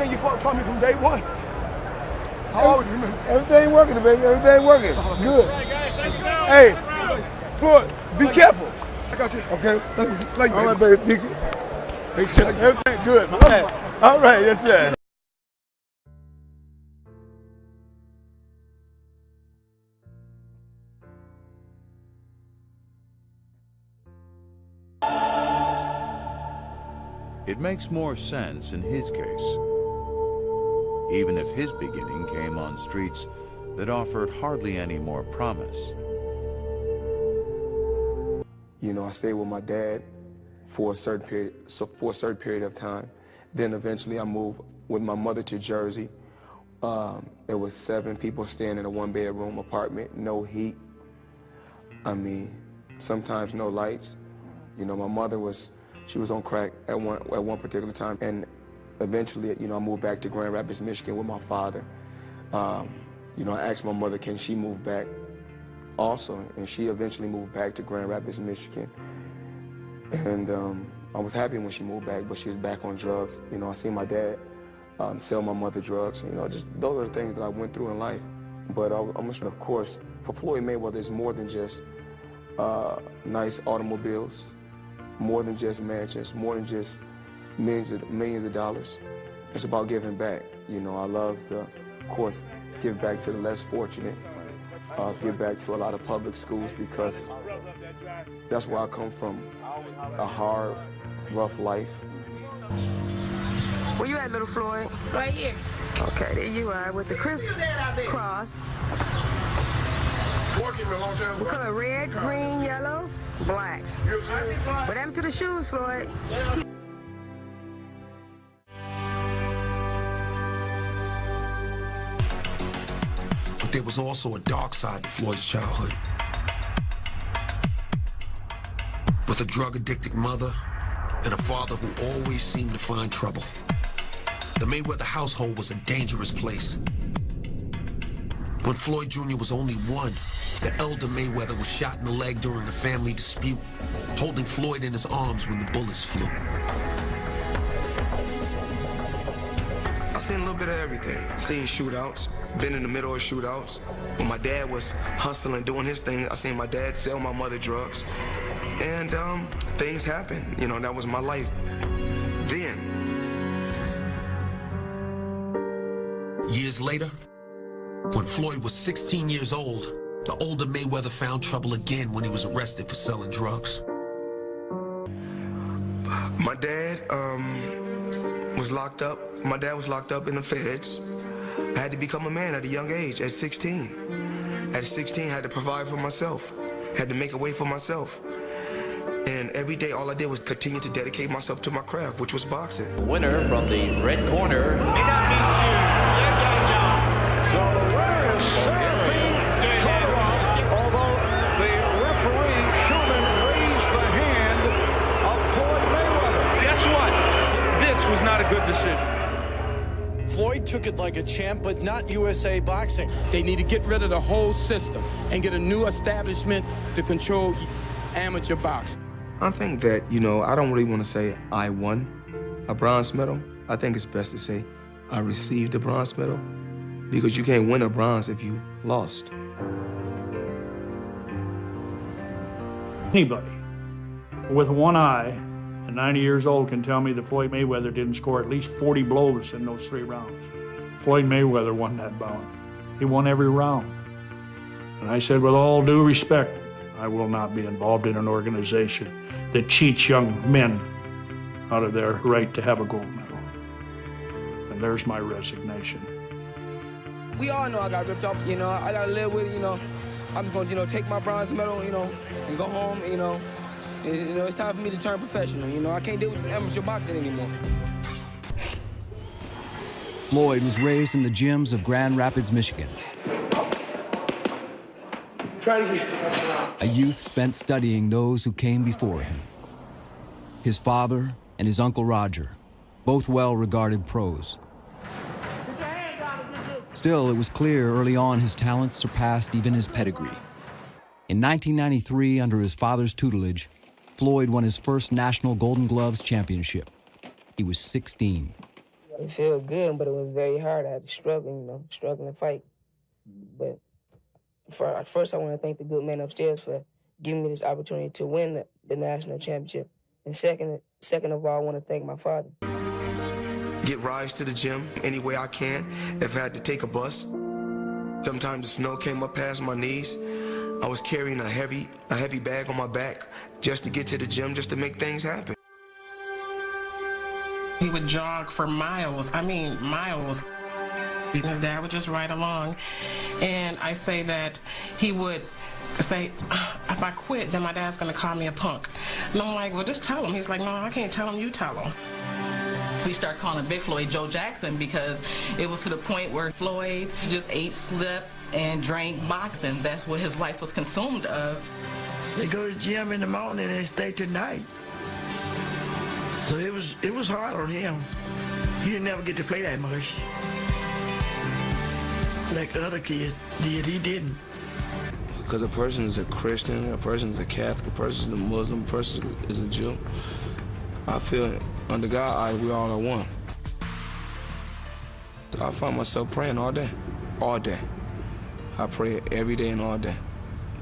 everything you taught me from day one. I always remember. Everything working, baby. Everything working. Good. Hey, Floyd, be careful. I got you. Okay. Thank you, All right, baby. Make sure everything good. All right, yes, sir. It makes more sense in his case, even if his beginning came on streets that offered hardly any more promise. You know, I stayed with my dad for a certain period of time. Then eventually I moved with my mother to Jersey. There was 7 people staying in a 1-bedroom apartment, no heat. I mean, sometimes no lights. You know, my mother she was on crack at one particular time, and eventually, you know, I moved back to Grand Rapids, Michigan with my father. You know, I asked my mother, can she move back also, and she eventually moved back to Grand Rapids, Michigan. And I was happy when she moved back, but she was back on drugs. You know, I seen my dad sell my mother drugs. You know, just those are the things that I went through in life. But of course, for Floyd Mayweather, it's more than just nice automobiles, more than just mansions, more than just millions of dollars. It's about giving back. You know, I love to, of course, give back to the less fortunate, give back to a lot of public schools, because that's where I come from, a hard, rough life. Where you at, little Floyd? Right here. Okay, there you are with the crisscross. What color? Red, green, yellow, black. What happened to the shoes, Floyd? But there was also a dark side to Floyd's childhood. With a drug-addicted mother and a father who always seemed to find trouble. The Mayweather household was a dangerous place. When Floyd Jr. was only 1, the elder Mayweather was shot in the leg during a family dispute, holding Floyd in his arms when the bullets flew. I seen a little bit of everything. Seen shootouts, been in the middle of shootouts. When my dad was hustling, doing his thing, I seen my dad sell my mother drugs. And things happened. You know, that was my life then. Years later, when Floyd was 16 years old, the older Mayweather found trouble again when he was arrested for selling drugs. My dad was locked up. My dad was locked up in the feds. I had to become a man at a young age, at 16. At 16, I had to provide for myself. Had to make a way for myself. And every day, all I did was continue to dedicate myself to my craft, which was boxing. Winner from the red corner. May not be So the winner is Seraphine Todorov, although the referee, Schumann, raised the hand of Floyd Mayweather. Guess what? This was not a good decision. Floyd took it like a champ, but not USA Boxing. They need to get rid of the whole system and get a new establishment to control amateur boxing. I think that, you know, I don't really want to say I won a bronze medal. I think it's best to say I received a bronze medal, because you can't win a bronze if you lost. Anybody with one eye and 90 years old can tell me that Floyd Mayweather didn't score at least 40 blows in those 3 rounds. Floyd Mayweather won that bout. He won every round. And I said, with all due respect, I will not be involved in an organization that cheats young men out of their right to have a gold medal. And there's my resignation. We all know I got ripped off, you know, I gotta live with it, you know. I'm just gonna, you know, take my bronze medal, you know, and go home, you know. And, you know, it's time for me to turn professional, you know. I can't deal with this amateur boxing anymore. Floyd was raised in the gyms of Grand Rapids, Michigan. A youth spent studying those who came before him. His father and his uncle Roger, both well-regarded pros. Still, it was clear early on his talents surpassed even his pedigree. In 1993, under his father's tutelage, Floyd won his first National Golden Gloves championship. He was 16. It felt good, but it was very hard. I had to struggle, struggle and fight. But first, I want to thank the good man upstairs for giving me this opportunity to win the national championship. And second of all, I want to thank my father. Get rides to the gym any way I can. If I had to take a bus, sometimes the snow came up past my knees. I was carrying a heavy bag on my back just to get to the gym, just to make things happen. He would jog for miles, miles. His dad would just ride along. And I say that he would say, if I quit, then my dad's gonna call me a punk. And I'm like, well, just tell him. He's like, no, I can't tell him, you tell him. We started calling Big Floyd Joe Jackson because it was to the point where Floyd just ate, slept, and drank boxing. That's what his life was consumed of. They go to the gym in the morning and stay till night. So it was hard on him. He didn't never get to play that much. Like the other kids did, he didn't. Because a person is a Christian, a person is a Catholic, a person is a Muslim, a person is a Jew. I feel under God, we all are one. I find myself praying all day, all day. I pray every day and all day.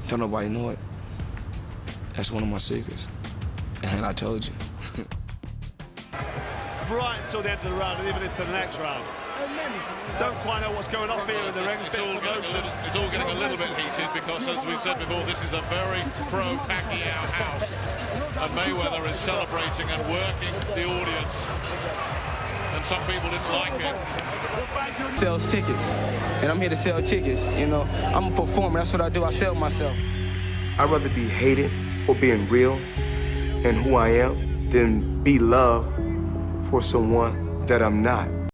Don't nobody know it. That's one of my secrets. And I told you. Right until the end of the round and even into the next round. Don't quite know what's going on here in the ring. It's all getting a little bit heated because, as we said before, this is a very pro-Pacquiao house. And Mayweather is celebrating and working the audience. And some people didn't like it. Sells tickets, and I'm here to sell tickets. I'm a performer. That's what I do. I sell myself. I'd rather be hated for being real and who I am than be loved for someone that I'm not.